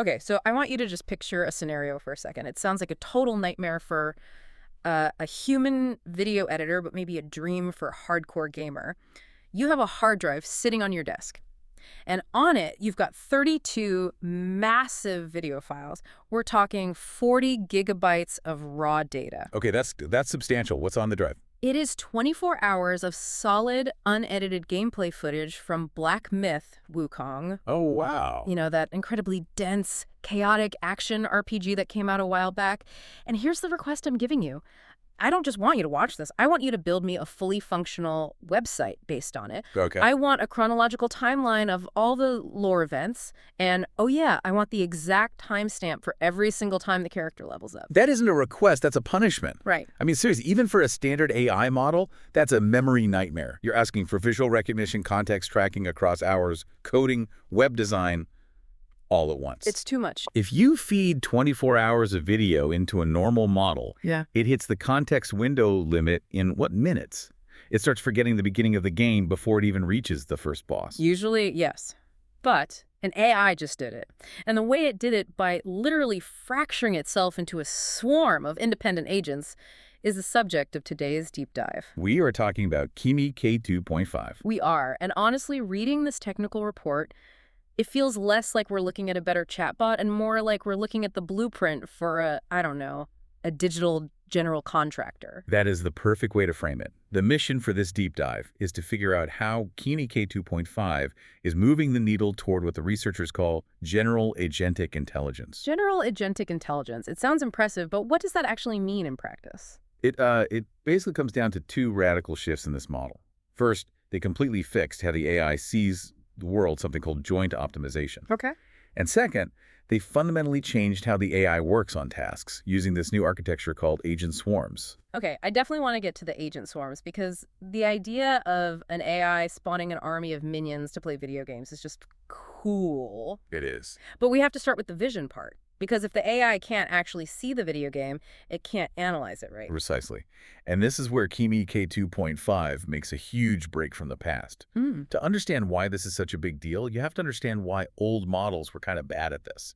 Okay, so I want you to just picture a scenario for a second. It sounds like a total nightmare for a human video editor, but maybe a dream for a hardcore gamer. You have a hard drive sitting on your desk. And on it, you've got 32 massive video files. We're talking 40 gigabytes of raw data. Okay, that's substantial. What's on the drive? It is 24 hours of solid, unedited gameplay footage from Black Myth Wukong. Oh, wow. You know, that incredibly dense, chaotic action RPG that came out a while back. And here's the request I'm giving you. I don't just want you to watch this. I want you to build me a fully functional website based on it. Okay. I want a chronological timeline of all the lore events. And, oh yeah, I want the exact timestamp for every single time the character levels up. That isn't a request, that's a punishment. Right. I mean, seriously, even for a standard AI model, that's a memory nightmare. You're asking for visual recognition, context tracking across hours, coding, web design, all at once. It's too much. If you feed 24 hours of video into a normal model, Yeah. it hits the context window limit in, what, minutes? It starts forgetting the beginning of the game before it even reaches the first boss. Usually, yes. But an AI just did it. And the way it did it by literally fracturing itself into a swarm of independent agents is the subject of today's deep dive. We are talking about Kimi K2.5. We are. And honestly, reading this technical report, it feels less like we're looking at a better chatbot and more like we're looking at the blueprint for a digital general contractor. That is the perfect way to frame it. The mission for this deep dive is to figure out how Kimi K2.5 is moving the needle toward what the researchers call General Agentic Intelligence. General Agentic Intelligence. It sounds impressive, but what does that actually mean in practice? It basically comes down to two radical shifts in this model. First, they completely fixed how the AI sees the world, something called joint optimization. Okay. And second, they fundamentally changed how the AI works on tasks using this new architecture called agent swarms. Okay, I definitely want to get to the agent swarms because the idea of an AI spawning an army of minions to play video games is just cool. It is. But we have to start with the vision part. Because if the AI can't actually see the video game, it can't analyze it, right? Precisely. And this is where Kimi K2.5 makes a huge break from the past. To understand why this is such a big deal, you have to understand why old models were kind of bad at this.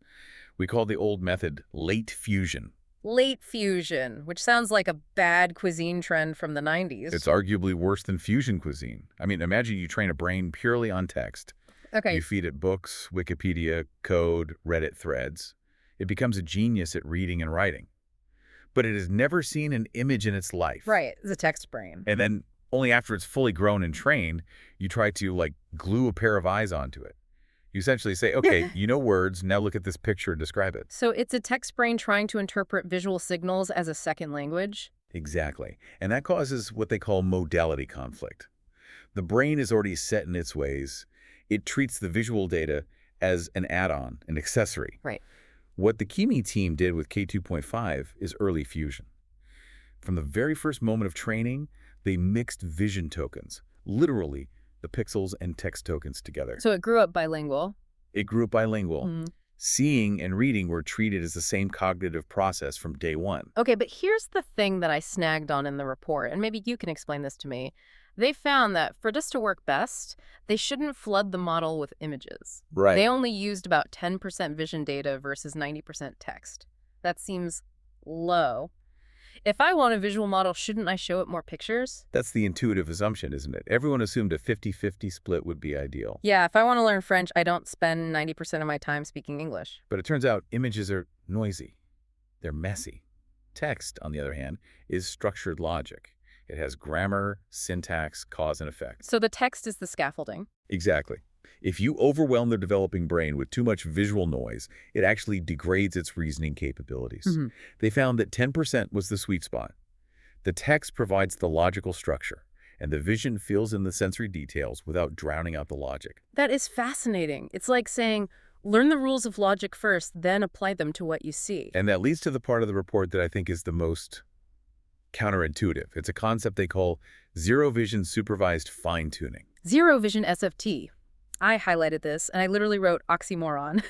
We call the old method late fusion. Late fusion, which sounds like a bad cuisine trend from the 90s. It's arguably worse than fusion cuisine. I mean, imagine you train a brain purely on text. Okay. You feed it books, Wikipedia, code, Reddit threads. It becomes a genius at reading and writing. But it has never seen an image in its life. Right, it's a text brain. And then only after it's fully grown and trained, you try to, like, glue a pair of eyes onto it. You essentially say, okay, you know words, now look at this picture and describe it. So it's a text brain trying to interpret visual signals as a second language? Exactly. And that causes what they call modality conflict. The brain is already set in its ways. It treats the visual data as an add-on, an accessory. Right. What the Kimi team did with K2.5 is early fusion. From the very first moment of training, they mixed vision tokens, literally the pixels and text tokens together. So it grew up bilingual. It grew up bilingual. Seeing and reading were treated as the same cognitive process from day one. Okay, but here's the thing that I snagged on in the report, and maybe you can explain this to me. They found that for this to work best, they shouldn't flood the model with images. Right. They only used about 10% vision data versus 90% text. That seems low. If I want a visual model, shouldn't I show it more pictures? That's the intuitive assumption, isn't it? Everyone assumed a 50-50 split would be ideal. Yeah, if I want to learn French, I don't spend 90% of my time speaking English. But it turns out images are noisy. They're messy. Text, on the other hand, is structured logic. It has grammar, syntax, cause and effect. So the text is the scaffolding. Exactly. If you overwhelm the developing brain with too much visual noise, it actually degrades its reasoning capabilities. They found that 10% was the sweet spot. The text provides the logical structure, and the vision fills in the sensory details without drowning out the logic. That is fascinating. It's like saying, learn the rules of logic first, then apply them to what you see. And that leads to the part of the report that I think is the most counterintuitive. It's a concept they call zero vision supervised fine-tuning. Zero vision SFT. I highlighted this, and I literally wrote oxymoron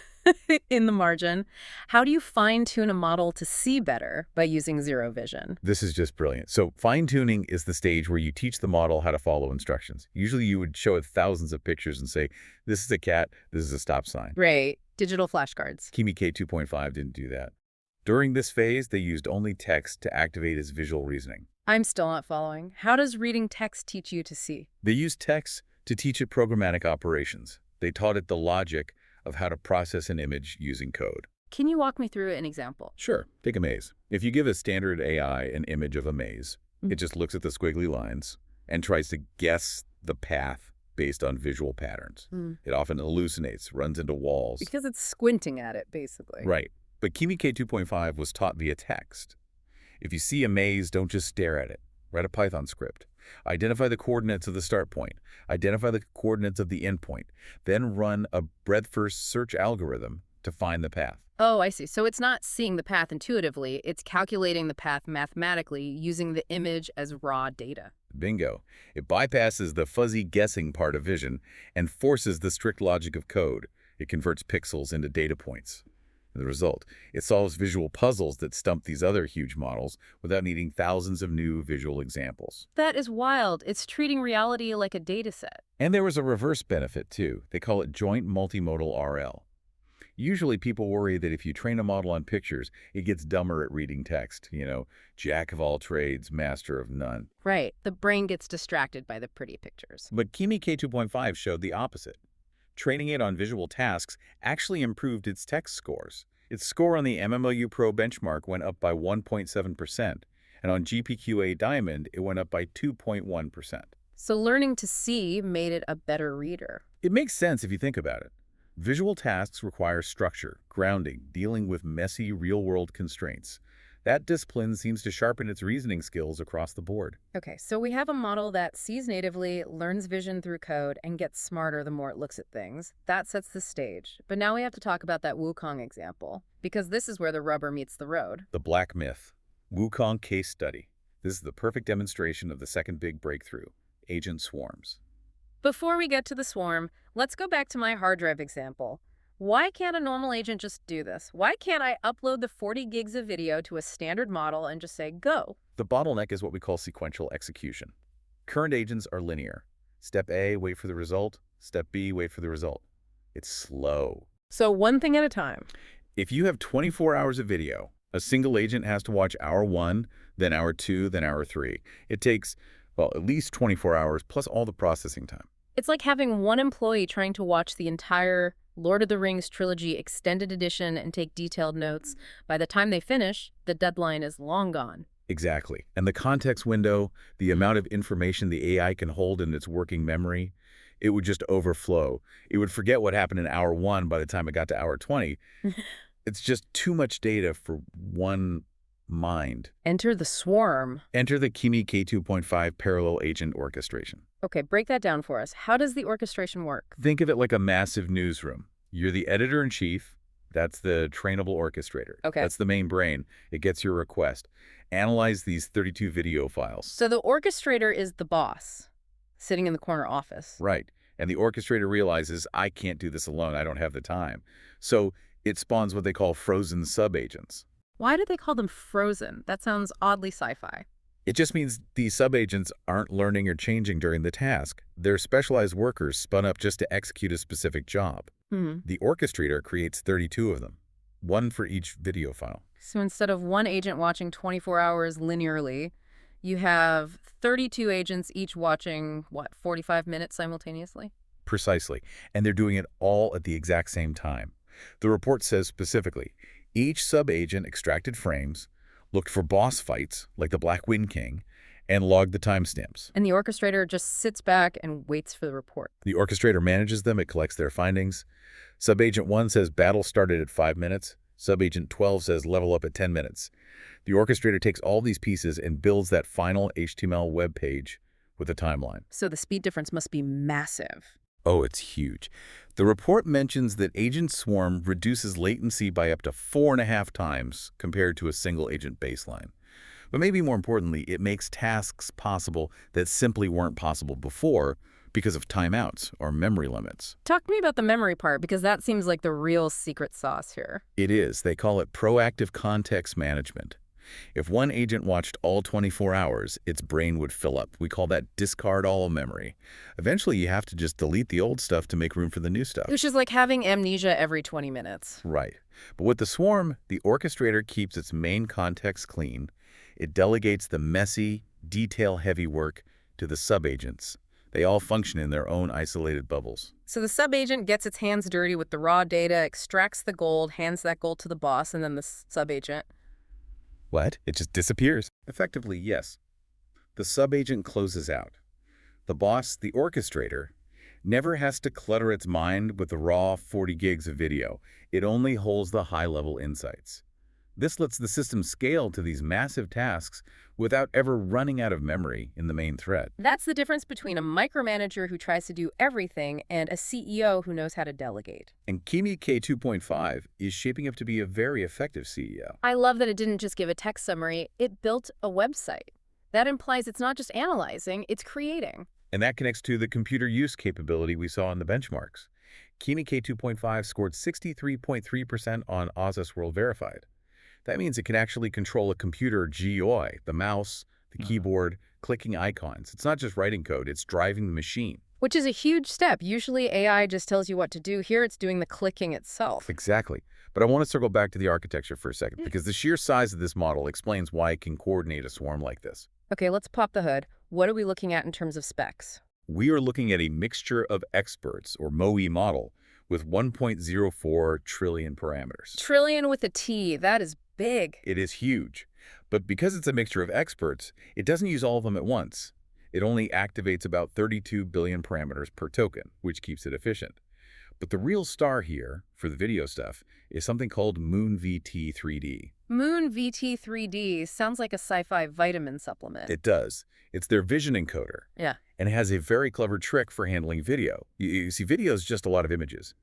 in the margin. How do you fine-tune a model to see better by using zero vision? This is just brilliant. So fine-tuning is the stage where you teach the model how to follow instructions. Usually you would show it thousands of pictures and say, this is a cat, this is a stop sign. Right. Digital flashcards. Kimi K2.5 didn't do that. During this phase, they used only text to activate his visual reasoning. I'm still not following. How does reading text teach you to see? They used text to teach it programmatic operations. They taught it the logic of how to process an image using code. Can you walk me through an example? Sure, take a maze. If you give a standard AI an image of a maze, it just looks at the squiggly lines and tries to guess the path based on visual patterns. It often hallucinates, runs into walls. Because it's squinting at it, basically. Right. But Kimi K2.5 was taught via text. If you see a maze, don't just stare at it. Write a Python script. Identify the coordinates of the start point. Identify the coordinates of the end point. Then run a breadth-first search algorithm to find the path. Oh, I see. So it's not seeing the path intuitively, it's calculating the path mathematically using the image as raw data. Bingo. It bypasses the fuzzy guessing part of vision and forces the strict logic of code. It converts pixels into data points. The result, it solves visual puzzles that stump these other huge models without needing thousands of new visual examples. That is wild. It's treating reality like a data set. And there was a reverse benefit, too. They call it joint multimodal RL. Usually people worry that if you train a model on pictures, it gets dumber at reading text. Jack of all trades, master of none. Right. The brain gets distracted by the pretty pictures. But Kimi K2.5 showed the opposite. Training it on visual tasks actually improved its text scores. Its score on the MMOU Pro benchmark went up by 1.7%, and on GPQA Diamond, it went up by 2.1%. So learning to see made it a better reader. It makes sense if you think about it. Visual tasks require structure, grounding, dealing with messy, real-world constraints. That discipline seems to sharpen its reasoning skills across the board. Okay, so we have a model that sees natively, learns vision through code, and gets smarter the more it looks at things. That sets the stage. But now we have to talk about that Wukong example, because this is where the rubber meets the road. The Black Myth. Wukong case study. This is the perfect demonstration of the second big breakthrough, agent swarms. Before we get to the swarm, let's go back to my hard drive example. Why can't a normal agent just do this? Why can't I upload the 40 gigs of video to a standard model and just say, go? The bottleneck is what we call sequential execution. Current agents are linear. Step A, wait for the result. Step B, wait for the result. It's slow. So one thing at a time. If you have 24 hours of video, a single agent has to watch hour 1, then hour 2, then hour 3. It takes, well, at least 24 hours plus all the processing time. It's like having one employee trying to watch the entire Lord of the Rings trilogy extended edition and take detailed notes. By the time they finish, the deadline is long gone. Exactly. And the context window, the amount of information the AI can hold in its working memory, it would just overflow. It would forget what happened in hour 1 by the time it got to hour 20. It's just too much data for one mind. Enter the swarm. Enter the Kimi K2.5 parallel agent orchestration. Okay, break that down for us. How does the orchestration work? Think of it like a massive newsroom. You're the editor-in-chief. That's the trainable orchestrator. Okay. That's the main brain. It gets your request. Analyze these 32 video files. So the orchestrator is the boss, sitting in the corner office. Right. And the orchestrator realizes, I can't do this alone. I don't have the time. So it spawns what they call frozen sub-agents. Why do they call them frozen? That sounds oddly sci-fi. It just means these sub-agents aren't learning or changing during the task. They're specialized workers spun up just to execute a specific job. The orchestrator creates 32 of them, one for each video file. So instead of one agent watching 24 hours linearly, you have 32 agents each watching, 45 minutes simultaneously? Precisely. And they're doing it all at the exact same time. The report says specifically, each sub-agent extracted frames, looked for boss fights, like the Black Wind King, and logged the timestamps. And the orchestrator just sits back and waits for the report. The orchestrator manages them. It collects their findings. Sub-agent 1 says battle started at 5 minutes. Sub-agent 12 says level up at 10 minutes. The orchestrator takes all these pieces and builds that final HTML web page with a timeline. So the speed difference must be massive. Oh, it's huge. The report mentions that Agent Swarm reduces latency by up to 4.5 times compared to a single agent baseline. But maybe more importantly, it makes tasks possible that simply weren't possible before because of timeouts or memory limits. Talk to me about the memory part, because that seems like the real secret sauce here. It is. They call it proactive context management. If one agent watched all 24 hours, its brain would fill up. We call that discard all memory. Eventually, you have to just delete the old stuff to make room for the new stuff. Which is like having amnesia every 20 minutes. Right. But with the swarm, the orchestrator keeps its main context clean. It delegates the messy, detail-heavy work to the subagents. They all function in their own isolated bubbles. So the subagent gets its hands dirty with the raw data, extracts the gold, hands that gold to the boss, and then the subagent. What? It just disappears? Effectively, yes. The subagent closes out. The boss, the orchestrator, never has to clutter its mind with the raw 40 gigs of video. It only holds the high-level insights. This lets the system scale to these massive tasks without ever running out of memory in the main thread. That's the difference between a micromanager who tries to do everything and a CEO who knows how to delegate. And Kimi K2.5 is shaping up to be a very effective CEO. I love that it didn't just give a text summary, it built a website. That implies it's not just analyzing, it's creating. And that connects to the computer use capability we saw in the benchmarks. Kimi K2.5 scored 63.3% on OSIS World Verified. That means it can actually control a computer GUI, the mouse, the keyboard, clicking icons. It's not just writing code, it's driving the machine. Which is a huge step. Usually AI just tells you what to do. Here it's doing the clicking itself. Exactly. But I want to circle back to the architecture for a second, because the sheer size of this model explains why it can coordinate a swarm like this. Okay, let's pop the hood. What are we looking at in terms of specs? We are looking at a mixture of experts, or MOE model, with 1.04 trillion parameters. Trillion with a T. That is big. It is huge. But because it's a mixture of experts, it doesn't use all of them at once. It only activates about 32 billion parameters per token, which keeps it efficient. But the real star here, for the video stuff, is something called MoonVT3D. MoonVT3D sounds like a sci-fi vitamin supplement. It does. It's their vision encoder. Yeah. And it has a very clever trick for handling video. You see, video is just a lot of images.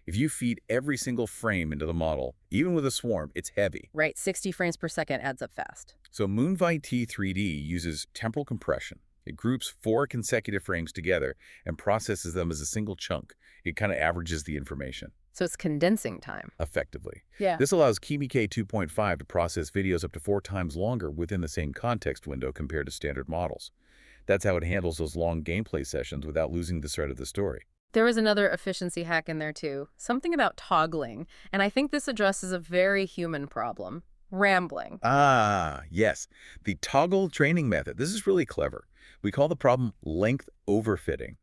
If you feed every single frame into the model, even with a swarm, it's heavy. Right, 60 frames per second adds up fast. So MoonVT3D uses temporal compression. It groups 4 consecutive frames together and processes them as a single chunk. It kind of averages the information. So it's condensing time. Effectively. Yeah. This allows Kimi K2.5 to process videos up to 4 times longer within the same context window compared to standard models. That's how it handles those long gameplay sessions without losing the thread of the story. There was another efficiency hack in there too. Something about toggling. And I think this addresses a very human problem. Rambling. Ah, yes. The toggle training method. This is really clever. We call the problem length overfitting.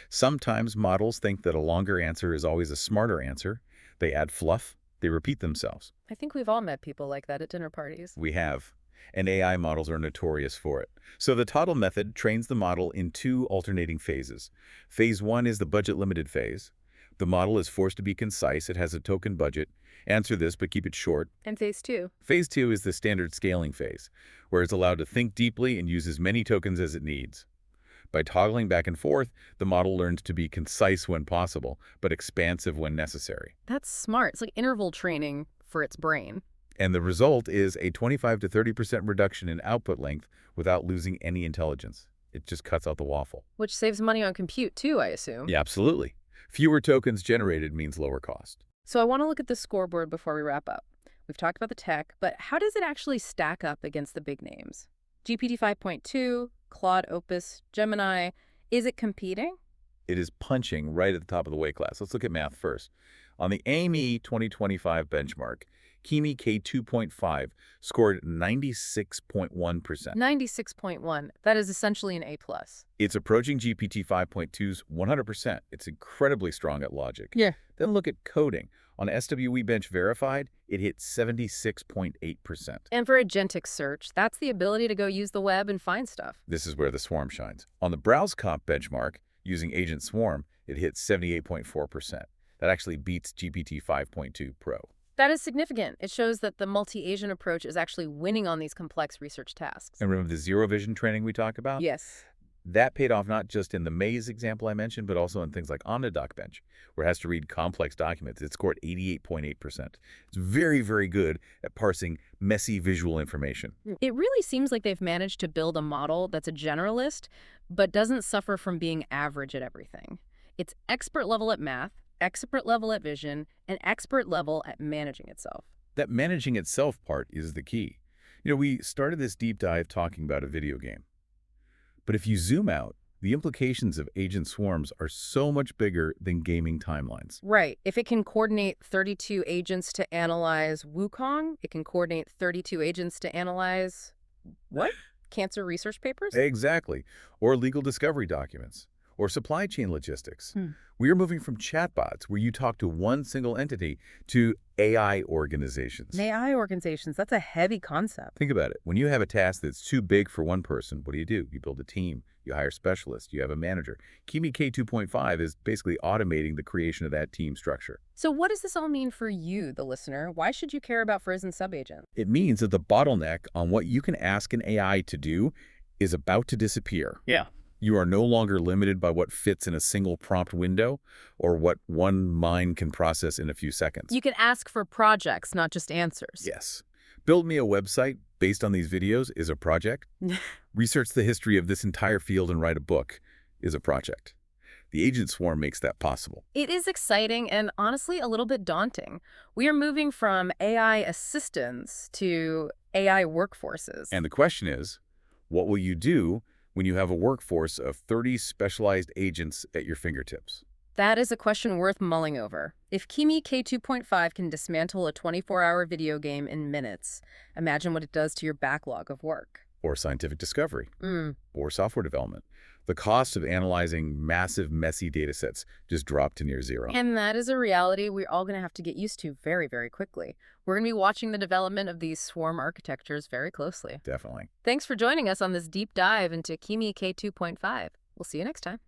Sometimes models think that a longer answer is always a smarter answer. They add fluff. They repeat themselves. I think we've all met people like that at dinner parties. We have. And AI models are notorious for it. So the toggle method trains the model in 2 alternating phases. Phase 1 is the budget-limited phase. The model is forced to be concise. It has a token budget. Answer this, but keep it short. And phase 2? Phase 2 is the standard scaling phase, where it's allowed to think deeply and use as many tokens as it needs. By toggling back and forth, the model learns to be concise when possible, but expansive when necessary. That's smart. It's like interval training for its brain. And the result is a 25 to 30% reduction in output length without losing any intelligence. It just cuts out the waffle. Which saves money on compute too, I assume. Yeah, absolutely. Fewer tokens generated means lower cost. So I want to look at the scoreboard before we wrap up. We've talked about the tech, but how does it actually stack up against the big names? GPT-5.2, Claude Opus, Gemini, is it competing? It is punching right at the top of the weight class. Let's look at math first. On the AME 2025 benchmark, Kimi K2.5 scored 96.1%. 96.1. That is essentially an A+. It's approaching GPT-5.2's 100%. It's incredibly strong at logic. Yeah. Then look at coding. On SWE Bench Verified, it hit 76.8%. And for agentic search, that's the ability to go use the web and find stuff. This is where the swarm shines. On the BrowseComp benchmark, using Agent Swarm, it hit 78.4%. That actually beats GPT 5.2 Pro. That is significant. It shows that the multi-agent approach is actually winning on these complex research tasks. And remember the zero vision training we talked about? Yes. That paid off not just in the maze example I mentioned, but also in things like Omnidoc Bench, where it has to read complex documents. It scored 88.8%. It's very, very good at parsing messy visual information. It really seems like they've managed to build a model that's a generalist, but doesn't suffer from being average at everything. It's expert level at math, expert level at vision, and expert level at managing itself. That managing itself part is the key. We started this deep dive talking about a video game. But if you zoom out, the implications of agent swarms are so much bigger than gaming timelines. Right. If it can coordinate 32 agents to analyze Wukong, it can coordinate 32 agents to analyze what? Cancer research papers? Exactly. Or legal discovery documents. Or supply chain logistics. Hmm. We are moving from chatbots, where you talk to one single entity, to AI organizations. AI organizations, that's a heavy concept. Think about it. When you have a task that's too big for one person, what do? You build a team. You hire specialists. You have a manager. Kimi K2.5 is basically automating the creation of that team structure. So what does this all mean for you, the listener? Why should you care about frozen subagents? It means that the bottleneck on what you can ask an AI to do is about to disappear. Yeah. You are no longer limited by what fits in a single prompt window or what one mind can process in a few seconds. You can ask for projects, not just answers. Yes. Build me a website based on these videos is a project. Research the history of this entire field and write a book is a project. The agent swarm makes that possible. It is exciting and honestly a little bit daunting. We are moving from AI assistants to AI workforces. And the question is, what will you do when you have a workforce of 30 specialized agents at your fingertips? That is a question worth mulling over. If Kimi K2.5 can dismantle a 24-hour video game in minutes, imagine what it does to your backlog of work. Or scientific discovery. Or software development. The cost of analyzing massive, messy data sets just dropped to near zero. And that is a reality we're all going to have to get used to very, very quickly. We're going to be watching the development of these swarm architectures very closely. Definitely. Thanks for joining us on this deep dive into Kimi K2.5. We'll see you next time.